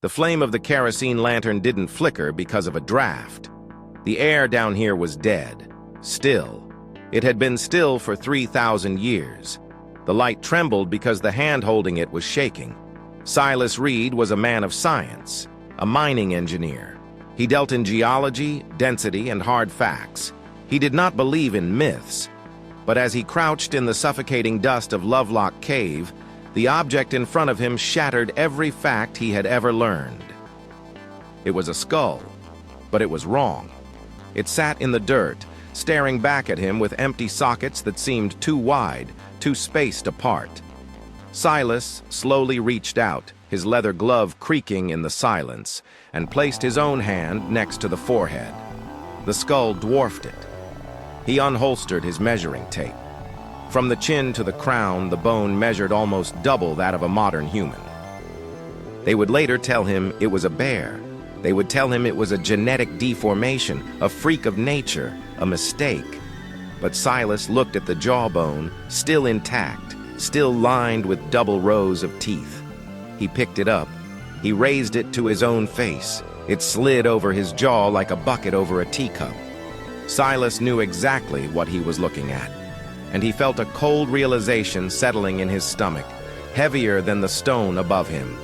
The flame of the kerosene lantern didn't flicker because of a draft. The air down here was dead, still. It had been still for 3,000 years. The light trembled because the hand holding it was shaking. Silas Reed was a man of science, a mining engineer. He dealt in geology, density, and hard facts. He did not believe in myths. But as he crouched in the suffocating dust of Lovelock Cave, the object in front of him shattered every fact he had ever learned. It was a skull, but it was wrong. It sat in the dirt, staring back at him with empty sockets that seemed too wide, too spaced apart. Silas slowly reached out, his leather glove creaking in the silence, and placed his own hand next to the forehead. The skull dwarfed it. He unholstered his measuring tape. From the chin to the crown, the bone measured almost double that of a modern human. They would later tell him it was a bear. They would tell him it was a genetic deformation, a freak of nature, a mistake. But Silas looked at the jawbone, still intact, still lined with double rows of teeth. He picked it up. He raised it to his own face. It slid over his jaw like a bucket over a teacup. Silas knew exactly what he was looking at, and he felt a cold realization settling in his stomach, heavier than the stone above him.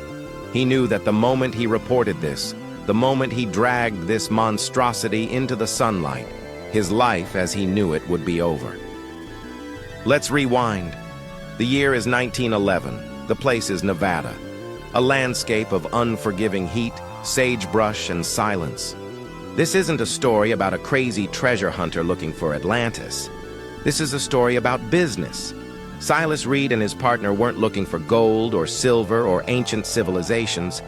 He knew that the moment he reported this, the moment he dragged this monstrosity into the sunlight, his life as he knew it would be over. Let's rewind. The year is 1911. The place is Nevada. A landscape of unforgiving heat, sagebrush, and silence. This isn't a story about a crazy treasure hunter looking for Atlantis. This is a story about business. Silas Reed and his partner weren't looking for gold or silver or ancient civilizations.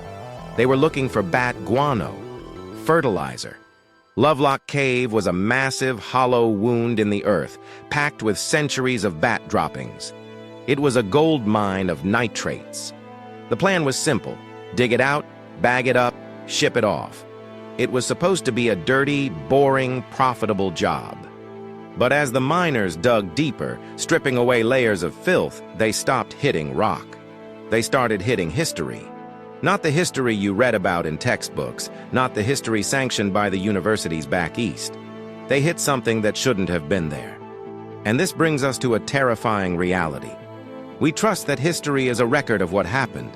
They were looking for bat guano, fertilizer. Lovelock Cave was a massive, hollow wound in the earth, packed with centuries of bat droppings. It was a gold mine of nitrates. The plan was simple: dig it out, bag it up, ship it off. It was supposed to be a dirty, boring, profitable job. But as the miners dug deeper, stripping away layers of filth, they stopped hitting rock. They started hitting history. Not the history you read about in textbooks, not the history sanctioned by the universities back east. They hit something that shouldn't have been there. And this brings us to a terrifying reality. We trust that history is a record of what happened.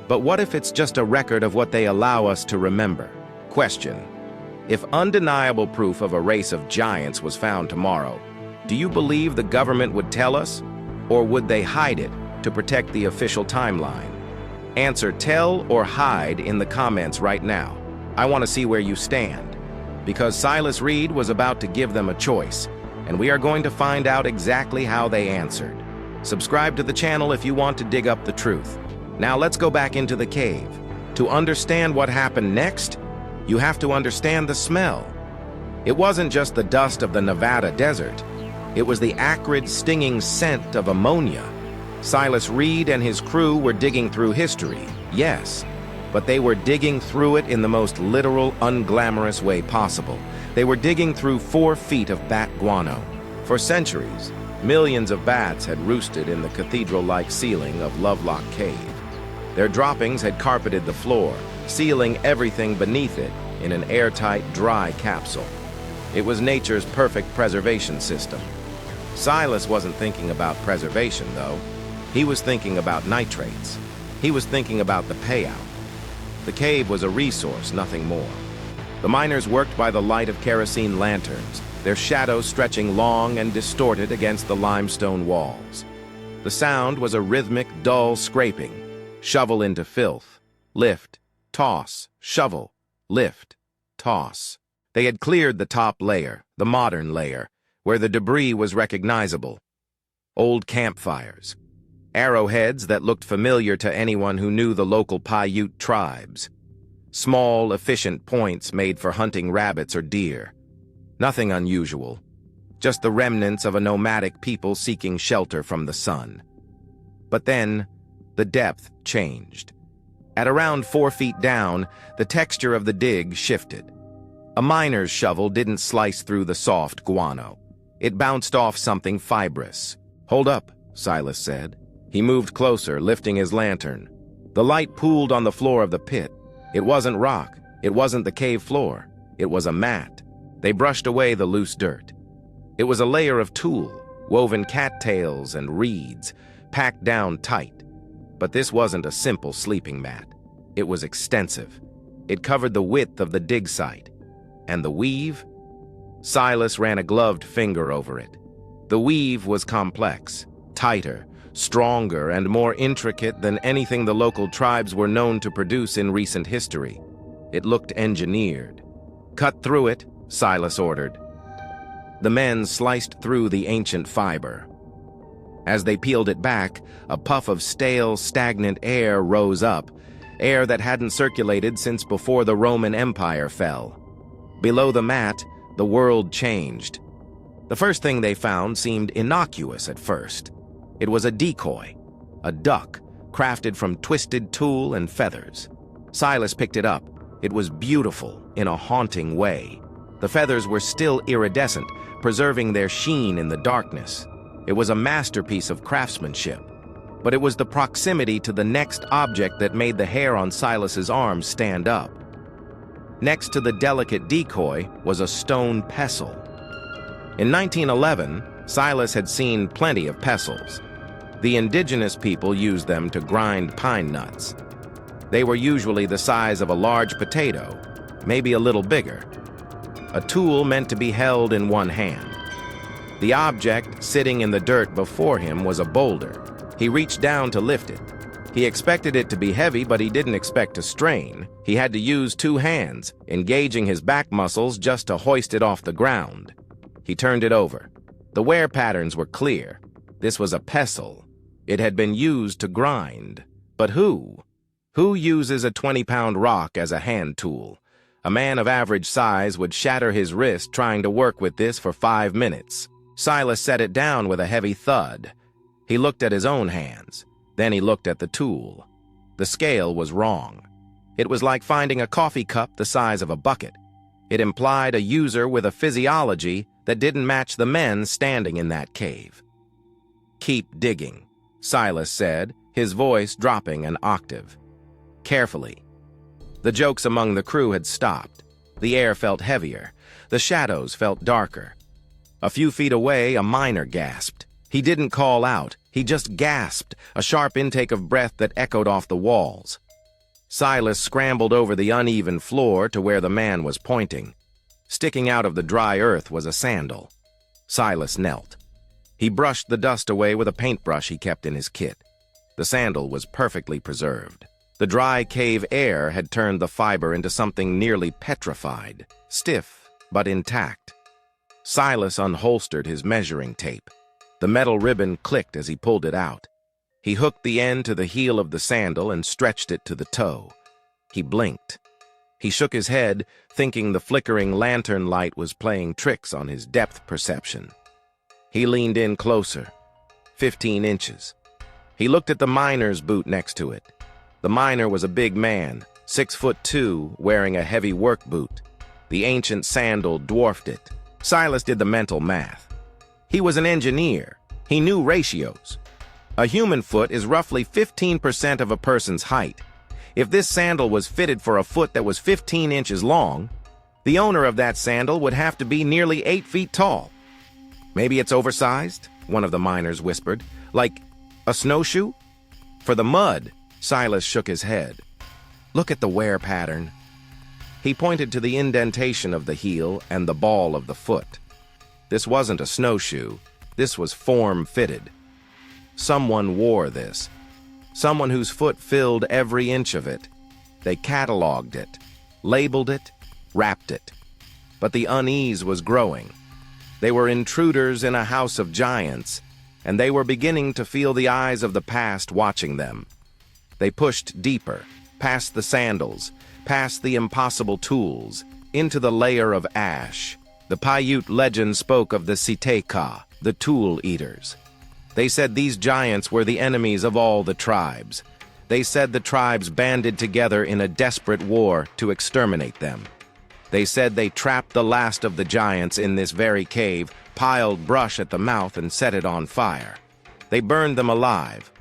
But what if it's just a record of what they allow us to remember? Question: if undeniable proof of a race of giants was found tomorrow, do you believe the government would tell us? Or would they hide it to protect the official timeline? Answer tell or hide in the comments right now. I want to see where you stand. Because Silas Reed was about to give them a choice, and we are going to find out exactly how they answered. Subscribe to the channel if you want to dig up the truth. Now let's go back into the cave. To understand what happened next, you have to understand the smell. It wasn't just the dust of the Nevada desert. It was the acrid, stinging scent of ammonia. Silas Reed and his crew were digging through history, yes, but they were digging through it in the most literal, unglamorous way possible. They were digging through 4 feet of bat guano. For centuries, millions of bats had roosted in the cathedral-like ceiling of Lovelock Cave. Their droppings had carpeted the floor, sealing everything beneath it in an airtight, dry capsule. It was nature's perfect preservation system. Silas wasn't thinking about preservation, though. He was thinking about nitrates. He was thinking about the payout. The cave was a resource, nothing more. The miners worked by the light of kerosene lanterns, their shadows stretching long and distorted against the limestone walls. The sound was a rhythmic, dull scraping. Shovel into filth. Lift. Toss. Shovel. Lift. Toss. They had cleared the top layer, the modern layer, where the debris was recognizable. Old campfires. Arrowheads that looked familiar to anyone who knew the local Paiute tribes. Small, efficient points made for hunting rabbits or deer. Nothing unusual. Just the remnants of a nomadic people seeking shelter from the sun. But then, the depth changed. At around 4 feet down, the texture of the dig shifted. A miner's shovel didn't slice through the soft guano. It bounced off something fibrous. "Hold up," Silas said. He moved closer, lifting his lantern. The light pooled on the floor of the pit. It wasn't rock. It wasn't the cave floor. It was a mat. They brushed away the loose dirt. It was a layer of tulle, woven cattails and reeds, packed down tight. But this wasn't a simple sleeping mat. It was extensive. It covered the width of the dig site. And the weave? Silas ran a gloved finger over it. The weave was complex, tighter, stronger, and more intricate than anything the local tribes were known to produce in recent history. It looked engineered. "Cut through it," Silas ordered. The men sliced through the ancient fiber. As they peeled it back, a puff of stale, stagnant air rose up, air that hadn't circulated since before the Roman Empire fell. Below the mat, the world changed. The first thing they found seemed innocuous at first. It was a decoy, a duck, crafted from twisted tulle and feathers. Silas picked it up. It was beautiful in a haunting way. The feathers were still iridescent, preserving their sheen in the darkness. It was a masterpiece of craftsmanship. But it was the proximity to the next object that made the hair on Silas's arms stand up. Next to the delicate decoy was a stone pestle. In 1911, Silas had seen plenty of pestles. The indigenous people used them to grind pine nuts. They were usually the size of a large potato, maybe a little bigger. A tool meant to be held in one hand. The object sitting in the dirt before him was a boulder. He reached down to lift it. He expected it to be heavy, but he didn't expect to strain. He had to use two hands, engaging his back muscles just to hoist it off the ground. He turned it over. The wear patterns were clear. This was a pestle. It had been used to grind. But who? Who uses a 20-pound rock as a hand tool? A man of average size would shatter his wrist trying to work with this for 5 minutes. Silas set it down with a heavy thud. He looked at his own hands. Then he looked at the tool. The scale was wrong. It was like finding a coffee cup the size of a bucket. It implied a user with a physiology that didn't match the men standing in that cave. "Keep digging," Silas said, his voice dropping an octave. Carefully. The jokes among the crew had stopped. The air felt heavier. The shadows felt darker. A few feet away, a miner gasped. He didn't call out. He just gasped, a sharp intake of breath that echoed off the walls. Silas scrambled over the uneven floor to where the man was pointing. Sticking out of the dry earth was a sandal. Silas knelt. He brushed the dust away with a paintbrush he kept in his kit. The sandal was perfectly preserved. The dry cave air had turned the fiber into something nearly petrified, stiff but intact. Silas unholstered his measuring tape. The metal ribbon clicked as he pulled it out. He hooked the end to the heel of the sandal and stretched it to the toe. He blinked. He shook his head, thinking the flickering lantern light was playing tricks on his depth perception. He leaned in closer, 15 inches. He looked at the miner's boot next to it. The miner was a big man, 6'2", wearing a heavy work boot. The ancient sandal dwarfed it. Silas did the mental math. He was an engineer. He knew ratios. A human foot is roughly 15% of a person's height. If this sandal was fitted for a foot that was 15 inches long, the owner of that sandal would have to be nearly 8 feet tall. "Maybe it's oversized," one of the miners whispered. "Like a snowshoe?" For the mud, Silas shook his head. "Look at the wear pattern." He pointed to the indentation of the heel and the ball of the foot. This wasn't a snowshoe. This was form-fitted. Someone wore this. Someone whose foot filled every inch of it. They cataloged it, labeled it, wrapped it. But the unease was growing. They were intruders in a house of giants, and they were beginning to feel the eyes of the past watching them. They pushed deeper, past the sandals, past the impossible tools, into the layer of ash. The Paiute legend spoke of the Si-Te-Cah, the tool eaters. They said these giants were the enemies of all the tribes. They said the tribes banded together in a desperate war to exterminate them. They said they trapped the last of the giants in this very cave, piled brush at the mouth and set it on fire. They burned them alive.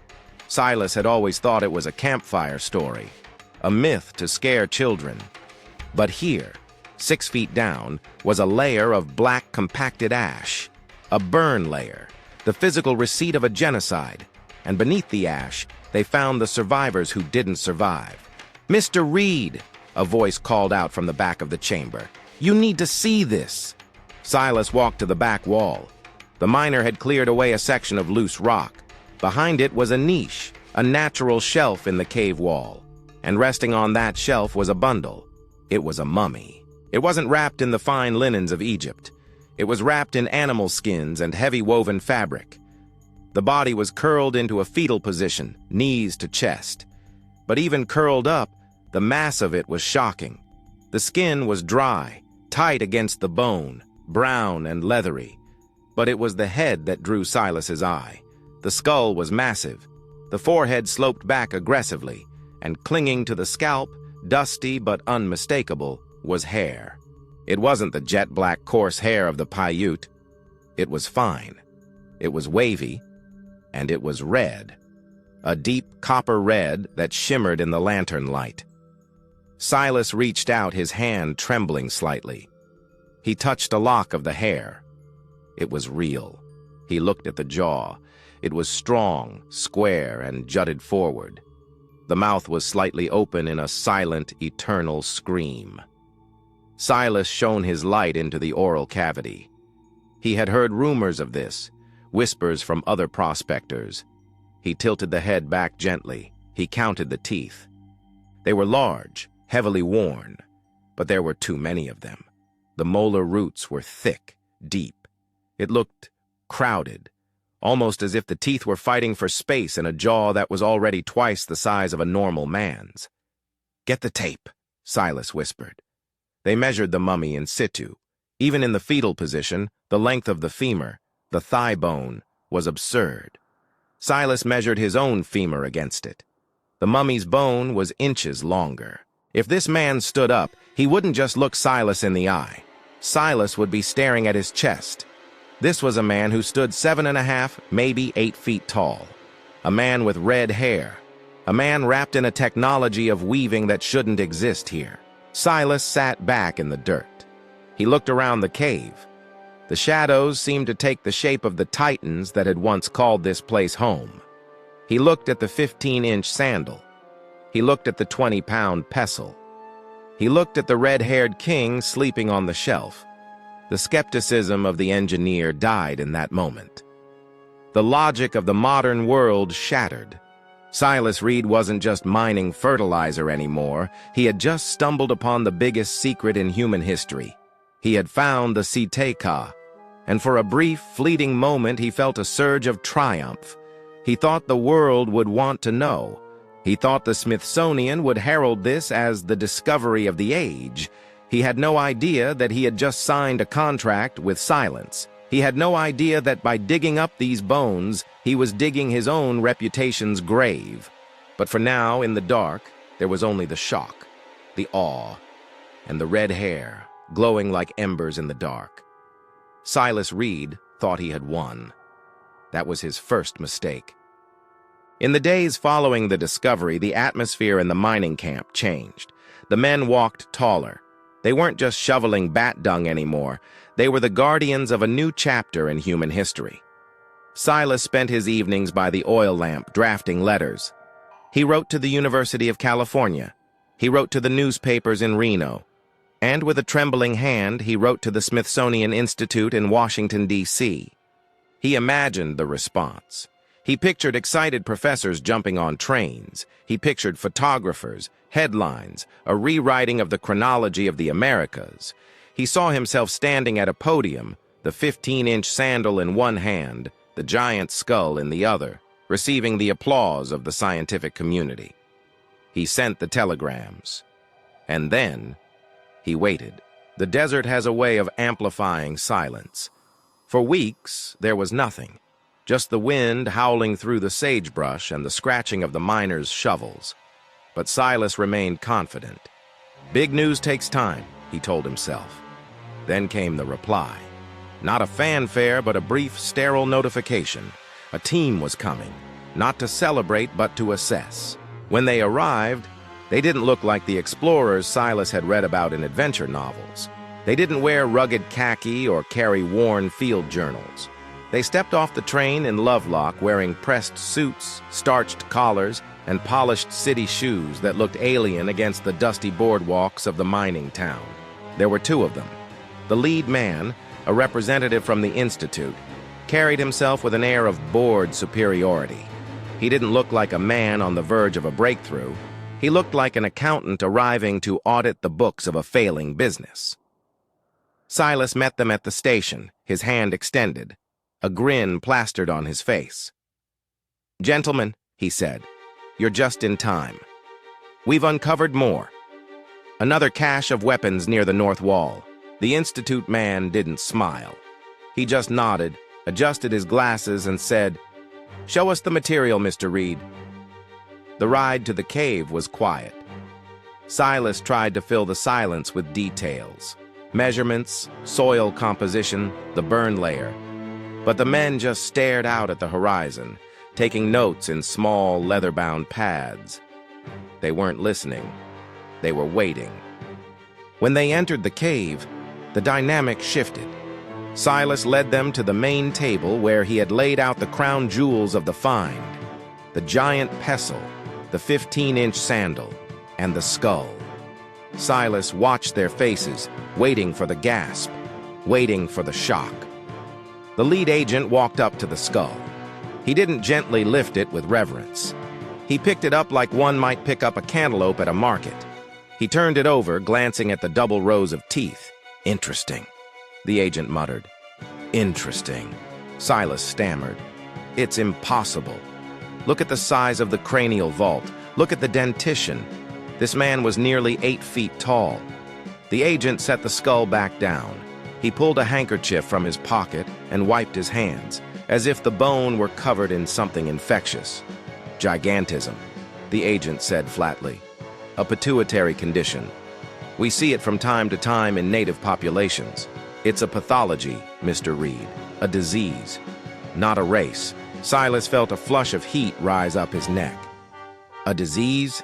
Silas had always thought it was a campfire story. a myth to scare children. But here, 6 feet down, was a layer of black compacted ash, a burn layer, the physical receipt of a genocide, and beneath the ash, they found the survivors who didn't survive. "Mr. Reed," a voice called out from the back of the chamber. "You need to see this." Silas walked to the back wall. The miner had cleared away a section of loose rock. Behind it was a niche, a natural shelf in the cave wall, and resting on that shelf was a bundle. It was a mummy. It wasn't wrapped in the fine linens of Egypt. It was wrapped in animal skins and heavy woven fabric. The body was curled into a fetal position, knees to chest. But even curled up, the mass of it was shocking. The skin was dry, tight against the bone, brown and leathery. But it was the head that drew Silas's eye. The skull was massive. The forehead sloped back aggressively, and clinging to the scalp, dusty but unmistakable, was hair. It wasn't the jet-black coarse hair of the Paiute. It was fine. It was wavy, and it was red. A deep copper red that shimmered in the lantern light. Silas reached out, his hand trembling slightly. He touched a lock of the hair. It was real. He looked at the jaw. It was strong, square, and jutted forward. The mouth was slightly open in a silent, eternal scream. Silas shone his light into the oral cavity. He had heard rumors of this, whispers from other prospectors. He tilted the head back gently. He counted the teeth. They were large, heavily worn, but there were too many of them. The molar roots were thick, deep. It looked crowded, almost as if the teeth were fighting for space in a jaw that was already twice the size of a normal man's. "Get the tape," Silas whispered. They measured the mummy in situ. Even in the fetal position, the length of the femur, the thigh bone, was absurd. Silas measured his own femur against it. The mummy's bone was inches longer. If this man stood up, he wouldn't just look Silas in the eye. Silas would be staring at his chest. This was a man who stood 7.5, maybe 8 feet tall. A man with red hair. A man wrapped in a technology of weaving that shouldn't exist here. Silas sat back in the dirt. He looked around the cave. The shadows seemed to take the shape of the titans that had once called this place home. He looked at the 15-inch sandal. He looked at the 20-pound pestle. He looked at the red-haired king sleeping on the shelf. The skepticism of the engineer died in that moment. The logic of the modern world shattered. Silas Reed wasn't just mining fertilizer anymore. He had just stumbled upon the biggest secret in human history. He had found the Si-Te-Cah, and for a brief, fleeting moment he felt a surge of triumph. He thought the world would want to know. He thought the Smithsonian would herald this as the discovery of the age. He had no idea that he had just signed a contract with silence. He had no idea that by digging up these bones, he was digging his own reputation's grave. But for now, in the dark, there was only the shock, the awe, and the red hair, glowing like embers in the dark. Silas Reed thought he had won. That was his first mistake. In the days following the discovery, the atmosphere in the mining camp changed. The men walked taller. They weren't just shoveling bat dung anymore. They were the guardians of a new chapter in human history. Silas spent his evenings by the oil lamp drafting letters. He wrote to the University of California. He wrote to the newspapers in Reno. And with a trembling hand, he wrote to the Smithsonian Institute in Washington, D.C. He imagined the response. He pictured excited professors jumping on trains. He pictured photographers, headlines, a rewriting of the chronology of the Americas. He saw himself standing at a podium, the 15-inch sandal in one hand, the giant skull in the other, receiving the applause of the scientific community. He sent the telegrams. And then he waited. The desert has a way of amplifying silence. For weeks, there was nothing. Just the wind howling through the sagebrush and the scratching of the miners' shovels. But Silas remained confident. Big news takes time, he told himself. Then came the reply. Not a fanfare, but a brief, sterile notification. A team was coming, not to celebrate, but to assess. When they arrived, They didn't look like the explorers Silas had read about in adventure novels. They didn't wear rugged khaki or carry worn field journals. They stepped off the train in Lovelock wearing pressed suits, starched collars, and polished city shoes that looked alien against the dusty boardwalks of the mining town. There were two of them. The lead man, a representative from the Institute, carried himself with an air of bored superiority. He didn't look like a man on the verge of a breakthrough. He looked like an accountant arriving to audit the books of a failing business. Silas met them at the station, his hand extended, a grin plastered on his face. "Gentlemen," he said, "you're just in time. We've uncovered more. Another cache of weapons near the north wall." The Institute man didn't smile. He just nodded, adjusted his glasses, and said, "Show us the material, Mr. Reed." The ride to the cave was quiet. Silas tried to fill the silence with details. Measurements, soil composition, the burn layer. But the men just stared out at the horizon, taking notes in small, leather-bound pads. They weren't listening. They were waiting. When they entered the cave, the dynamic shifted. Silas led them to the main table where he had laid out the crown jewels of the find: the giant pestle, the 15-inch sandal, and the skull. Silas watched their faces, waiting for the gasp, waiting for the shock. The lead agent walked up to the skull. He didn't gently lift it with reverence. He picked it up like one might pick up a cantaloupe at a market. He turned it over, glancing at the double rows of teeth. "Interesting," the agent muttered. "Interesting," Silas stammered. "It's impossible. Look at the size of the cranial vault. Look at the dentition. This man was nearly 8 feet tall." The agent set the skull back down. He pulled a handkerchief from his pocket and wiped his hands, as if the bone were covered in something infectious. "Gigantism," the agent said flatly. "A pituitary condition. We see it from time to time in native populations. It's a pathology, Mr. Reed, a disease, not a race." Silas felt a flush of heat rise up his neck. "A disease?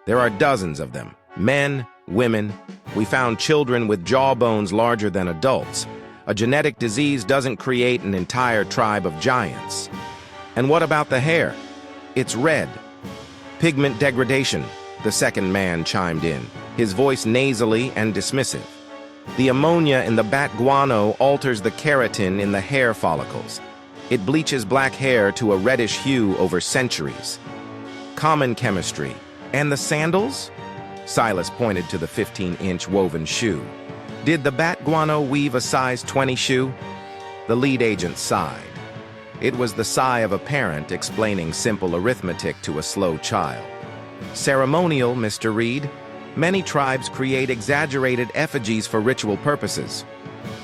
There are dozens of them. Men, women. We found children with jawbones larger than adults. A genetic disease doesn't create an entire tribe of giants." "And what about the hair?" "It's red." "Pigment degradation," the second man chimed in, his voice nasally and dismissive. "The ammonia in the bat guano alters the keratin in the hair follicles. It bleaches black hair to a reddish hue over centuries." "Common chemistry. And the sandals?" Silas pointed to the 15-inch woven shoe. "Did the bat guano weave a size 20 shoe?" The lead agent sighed. It was the sigh of a parent explaining simple arithmetic to a slow child. "Ceremonial, Mr. Reed. Many tribes create exaggerated effigies for ritual purposes.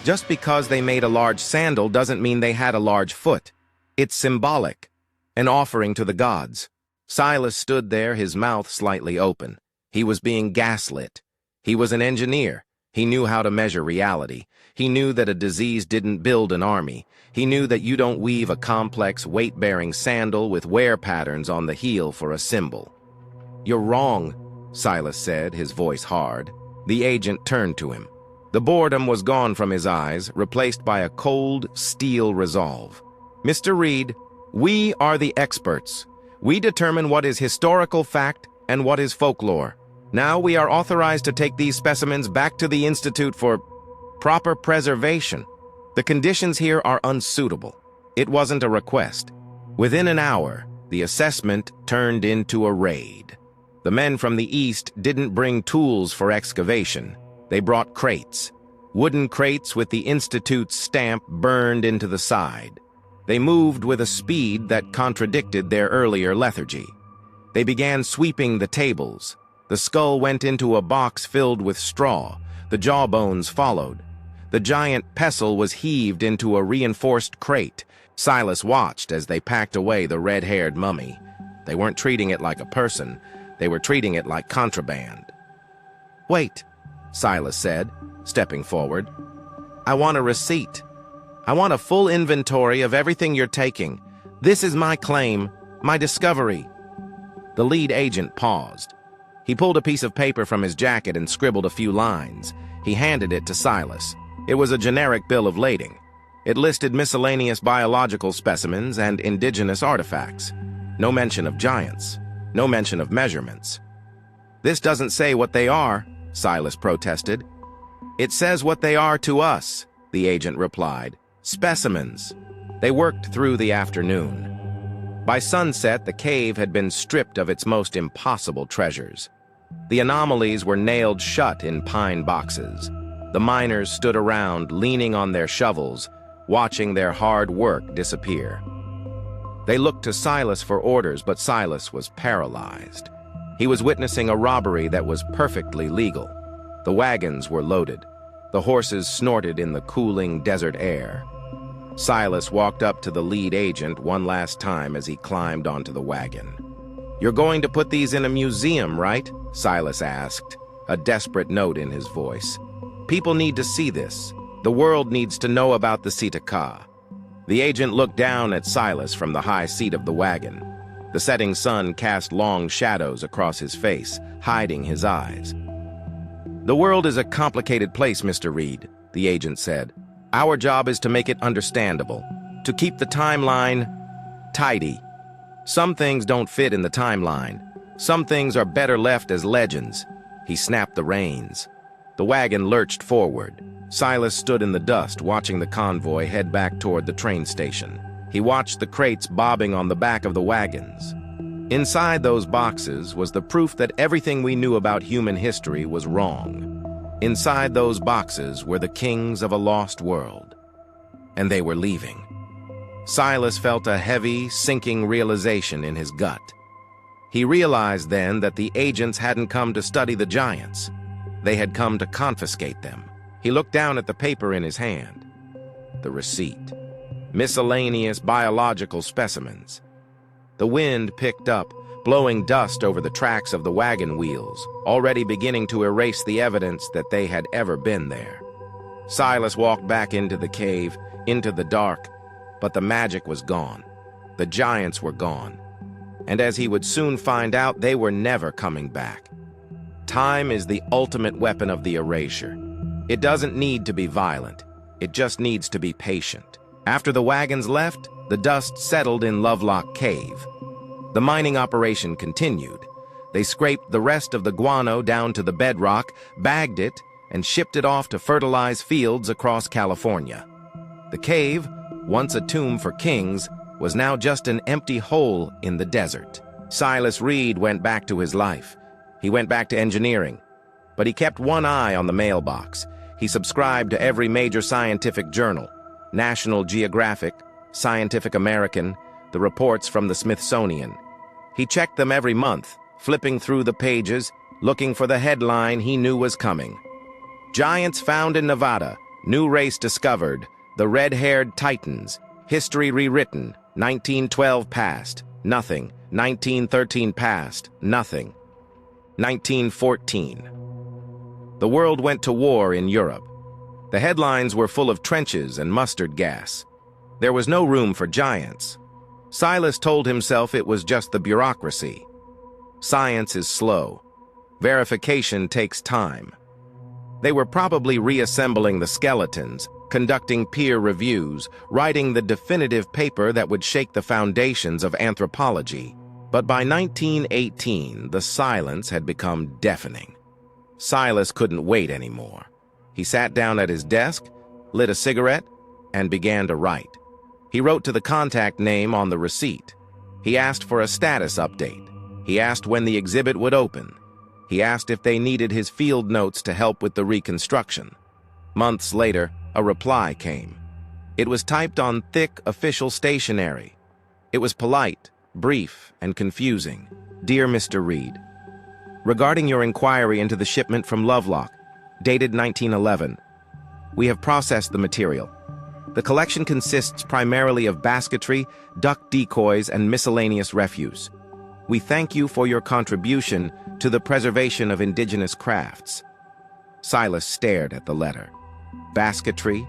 Just because they made a large sandal doesn't mean they had a large foot. It's symbolic, an offering to the gods." Silas stood there, his mouth slightly open. He was being gaslit. He was an engineer. He knew how to measure reality. He knew that a disease didn't build an army. He knew that you don't weave a complex, weight-bearing sandal with wear patterns on the heel for a symbol. "You're wrong," Silas said, his voice hard. The agent turned to him. The boredom was gone from his eyes, replaced by a cold, steel resolve. "Mr. Reed, we are the experts. We determine what is historical fact and what is folklore. Now we are authorized to take these specimens back to the Institute for proper preservation. The conditions here are unsuitable." It wasn't a request. Within an hour, the assessment turned into a raid. The men from the east didn't bring tools for excavation. They brought crates. Wooden crates with the Institute's stamp burned into the side. They moved with a speed that contradicted their earlier lethargy. They began sweeping the tables. The skull went into a box filled with straw. The jawbones followed. The giant pestle was heaved into a reinforced crate. Silas watched as they packed away the red-haired mummy. They weren't treating it like a person. They were treating it like contraband. "Wait," Silas said, stepping forward. "I want a receipt. I want a full inventory of everything you're taking. This is my claim, my discovery." The lead agent paused. He pulled a piece of paper from his jacket and scribbled a few lines. He handed it to Silas. It was a generic bill of lading. It listed miscellaneous biological specimens and indigenous artifacts. No mention of giants. No mention of measurements. "This doesn't say what they are," Silas protested. "It says what they are to us," the agent replied. "Specimens." They worked through the afternoon. By sunset, the cave had been stripped of its most impossible treasures. The anomalies were nailed shut in pine boxes. The miners stood around, leaning on their shovels, watching their hard work disappear. They looked to Silas for orders, but Silas was paralyzed. He was witnessing a robbery that was perfectly legal. The wagons were loaded. The horses snorted in the cooling desert air. Silas walked up to the lead agent one last time as he climbed onto the wagon. "You're going to put these in a museum, right?" Silas asked, a desperate note in his voice. "People need to see this. The world needs to know about the Si-Te-Cah." The agent looked down at Silas from the high seat of the wagon. The setting sun cast long shadows across his face, hiding his eyes. "The world is a complicated place, Mr. Reed," the agent said. "Our job is to make it understandable, to keep the timeline tidy. Some things don't fit in the timeline. Some things are better left as legends." He snapped the reins. The wagon lurched forward. Silas stood in the dust, watching the convoy head back toward the train station. He watched the crates bobbing on the back of the wagons. Inside those boxes was the proof that everything we knew about human history was wrong. Inside those boxes were the kings of a lost world. And they were leaving. Silas felt a heavy, sinking realization in his gut. He realized then that the agents hadn't come to study the giants. They had come to confiscate them. He looked down at the paper in his hand. The receipt. Miscellaneous biological specimens. The wind picked up, blowing dust over the tracks of the wagon wheels, already beginning to erase the evidence that they had ever been there. Silas walked back into the cave, into the dark, but the magic was gone. The giants were gone. And as he would soon find out, they were never coming back. Time is the ultimate weapon of the erasure. It doesn't need to be violent. It just needs to be patient. After the wagons left, the dust settled in Lovelock Cave. The mining operation continued. They scraped the rest of the guano down to the bedrock, bagged it, and shipped it off to fertilize fields across California. The cave, once a tomb for kings, was now just an empty hole in the desert. Silas Reed went back to his life. He went back to engineering. But he kept one eye on the mailbox. He subscribed to every major scientific journal, National Geographic, Scientific American, the reports from the Smithsonian. He checked them every month, flipping through the pages, looking for the headline he knew was coming. Giants found in Nevada, new race discovered, the red-haired Titans, history rewritten, 1912 passed, nothing, 1913 passed, nothing, 1914. The world went to war in Europe. The headlines were full of trenches and mustard gas. There was no room for giants. Silas told himself it was just the bureaucracy. Science is slow. Verification takes time. They were probably reassembling the skeletons, conducting peer reviews, writing the definitive paper that would shake the foundations of anthropology. But by 1918, the silence had become deafening. Silas couldn't wait anymore. He sat down at his desk, lit a cigarette, and began to write. He wrote to the contact name on the receipt. He asked for a status update. He asked when the exhibit would open. He asked if they needed his field notes to help with the reconstruction. Months later, a reply came. It was typed on thick official stationery. It was polite, brief, and confusing. Dear Mr. Reed, regarding your inquiry into the shipment from Lovelock, dated 1911, we have processed the material. The collection consists primarily of basketry, duck decoys, and miscellaneous refuse. We thank you for your contribution to the preservation of indigenous crafts. Silas stared at the letter. Basketry?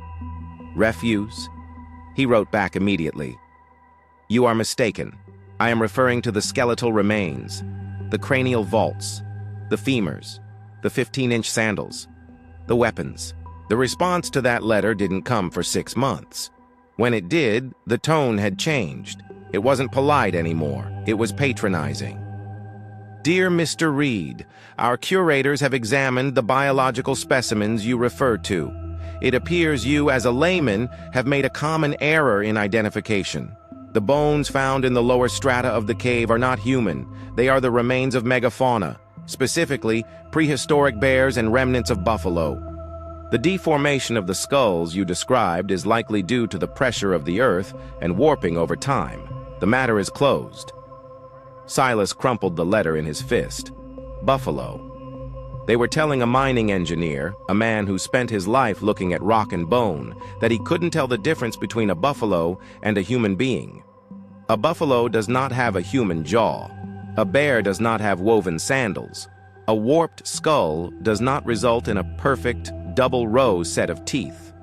Refuse? He wrote back immediately. You are mistaken. I am referring to the skeletal remains, the cranial vaults. the femurs, the 15-inch sandals, the weapons. The response to that letter didn't come for 6 months. When it did, the tone had changed. It wasn't polite anymore. It was patronizing. Dear Mr. Reed, our curators have examined the biological specimens you refer to. It appears you, as a layman, have made a common error in identification. The bones found in the lower strata of the cave are not human. They are the remains of megafauna, specifically prehistoric bears and remnants of buffalo. The deformation of the skulls you described is likely due to the pressure of the earth and warping over time. The matter is closed. Silas crumpled the letter in his fist. Buffalo. They were telling a mining engineer, a man who spent his life looking at rock and bone, that he couldn't tell the difference between a buffalo and a human being. A buffalo does not have a human jaw. A bear does not have woven sandals. A warped skull does not result in a perfect, double-row set of teeth.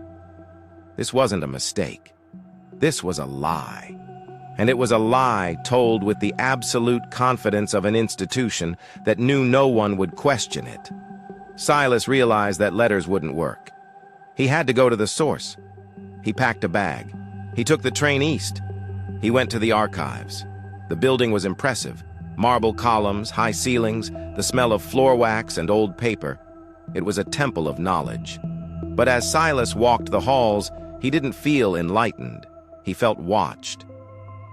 This wasn't a mistake. This was a lie. And it was a lie told with the absolute confidence of an institution that knew no one would question it. Silas realized that letters wouldn't work. He had to go to the source. He packed a bag. He took the train east. He went to the archives. The building was impressive. Marble columns, high ceilings, the smell of floor wax and old paper. It was a temple of knowledge. But as Silas walked the halls, he didn't feel enlightened. He felt watched.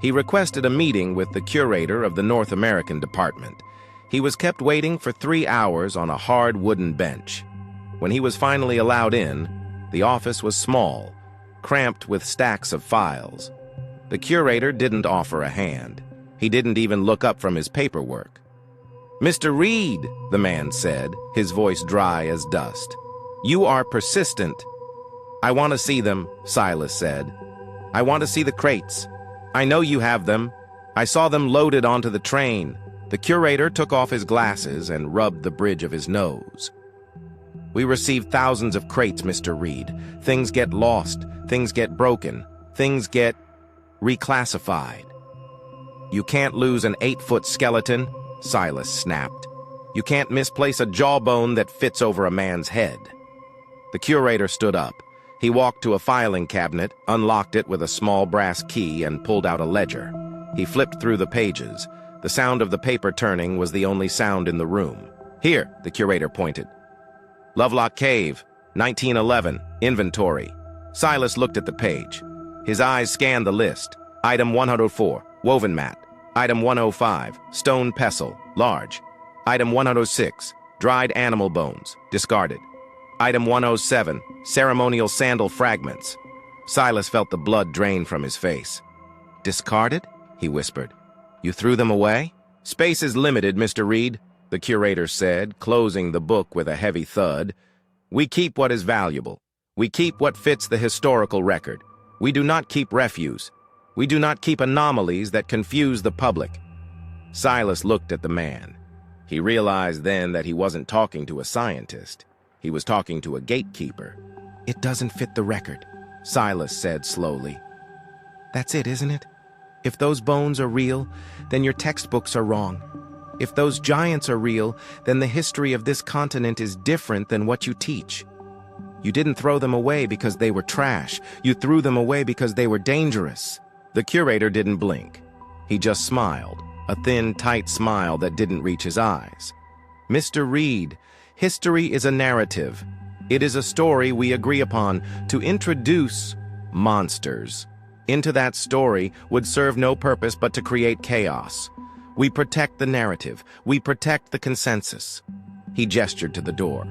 He requested a meeting with the curator of the North American department. He was kept waiting for 3 hours on a hard wooden bench. When he was finally allowed in, the office was small, cramped with stacks of files. The curator didn't offer a hand. He didn't even look up from his paperwork. "Mr. Reed," the man said, his voice dry as dust. "You are persistent." "I want to see them," Silas said. "I want to see the crates. I know you have them. I saw them loaded onto the train." The curator took off his glasses and rubbed the bridge of his nose. "We received thousands of crates, Mr. Reed. Things get lost. Things get broken. Things get reclassified." "You can't lose an 8-foot skeleton," Silas snapped. "You can't misplace a jawbone that fits over a man's head." The curator stood up. He walked to a filing cabinet, unlocked it with a small brass key, and pulled out a ledger. He flipped through the pages. The sound of the paper turning was the only sound in the room. "Here," the curator pointed. "Lovelock Cave, 1911, inventory." Silas looked at the page. His eyes scanned the list. Item 104, woven mat. Item 105, stone pestle, large. Item 106, dried animal bones, discarded. Item 107, ceremonial sandal fragments. Silas felt the blood drain from his face. "Discarded?" he whispered. "You threw them away?" "Space is limited, Mr. Reed," the curator said, closing the book with a heavy thud. "We keep what is valuable. We keep what fits the historical record. We do not keep refuse. We do not keep anomalies that confuse the public." Silas looked at the man. He realized then that he wasn't talking to a scientist. He was talking to a gatekeeper. "It doesn't fit the record," Silas said slowly. "That's it, isn't it? If those bones are real, then your textbooks are wrong. If those giants are real, then the history of this continent is different than what you teach. You didn't throw them away because they were trash. You threw them away because they were dangerous." The curator didn't blink. He just smiled, a thin, tight smile that didn't reach his eyes. "Mr. Reed, history is a narrative. It is a story we agree upon. To introduce monsters into that story would serve no purpose but to create chaos. We protect the narrative. We protect the consensus." He gestured to the door.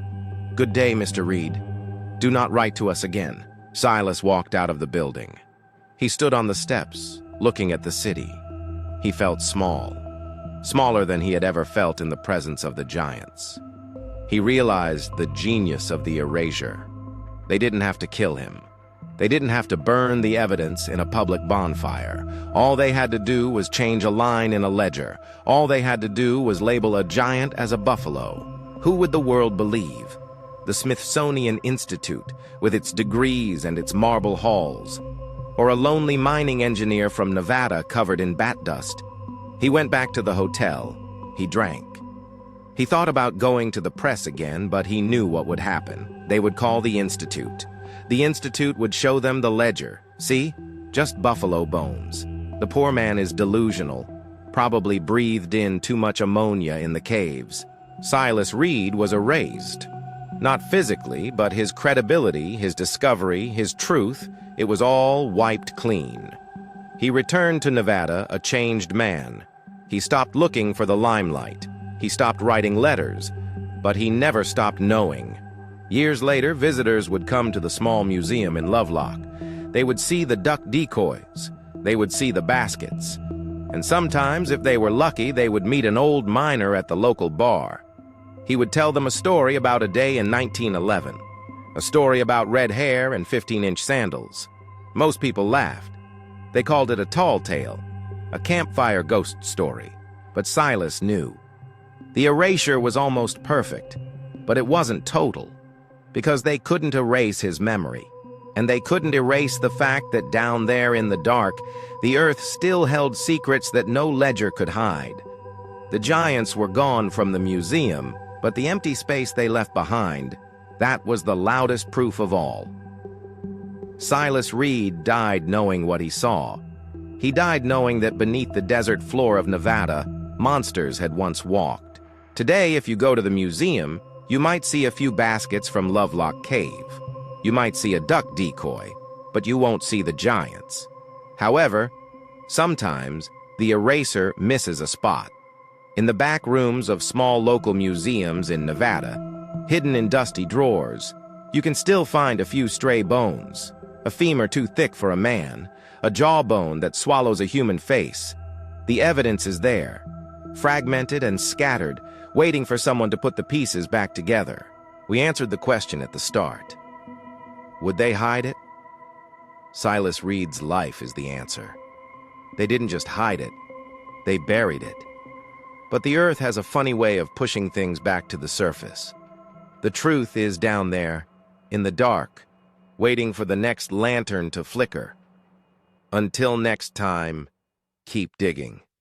"Good day, Mr. Reed. Do not write to us again." Silas walked out of the building. He stood on the steps, looking at the city. He felt small, smaller than he had ever felt in the presence of the giants. He realized the genius of the erasure. They didn't have to kill him. They didn't have to burn the evidence in a public bonfire. All they had to do was change a line in a ledger. All they had to do was label a giant as a buffalo. Who would the world believe? The Smithsonian Institute, with its degrees and its marble halls? Or a lonely mining engineer from Nevada covered in bat dust? He went back to the hotel. He drank. He thought about going to the press again, but he knew what would happen. They would call the Institute. The Institute would show them the ledger. See? Just buffalo bones. The poor man is delusional. Probably breathed in too much ammonia in the caves. Silas Reed was erased. Not physically, but his credibility, his discovery, his truth, it was all wiped clean. He returned to Nevada a changed man. He stopped looking for the limelight. He stopped writing letters, but he never stopped knowing. Years later, visitors would come to the small museum in Lovelock. They would see the duck decoys. They would see the baskets. And sometimes, if they were lucky, they would meet an old miner at the local bar. He would tell them a story about a day in 1911, a story about red hair and 15-inch sandals. Most people laughed. They called it a tall tale, a campfire ghost story. But Silas knew. The erasure was almost perfect, but it wasn't total, because they couldn't erase his memory. And they couldn't erase the fact that down there in the dark, the earth still held secrets that no ledger could hide. The giants were gone from the museum, but the empty space they left behind, that was the loudest proof of all. Silas Reed died knowing what he saw. He died knowing that beneath the desert floor of Nevada, monsters had once walked. Today, if you go to the museum, you might see a few baskets from Lovelock Cave. You might see a duck decoy, but you won't see the giants. However, sometimes the eraser misses a spot. In the back rooms of small local museums in Nevada, hidden in dusty drawers, you can still find a few stray bones, a femur too thick for a man, a jawbone that swallows a human face. The evidence is there, fragmented and scattered, waiting for someone to put the pieces back together. We answered the question at the start. Would they hide it? Silas Reed's life is the answer. They didn't just hide it, they buried it. But the earth has a funny way of pushing things back to the surface. The truth is down there, in the dark, waiting for the next lantern to flicker. Until next time, keep digging.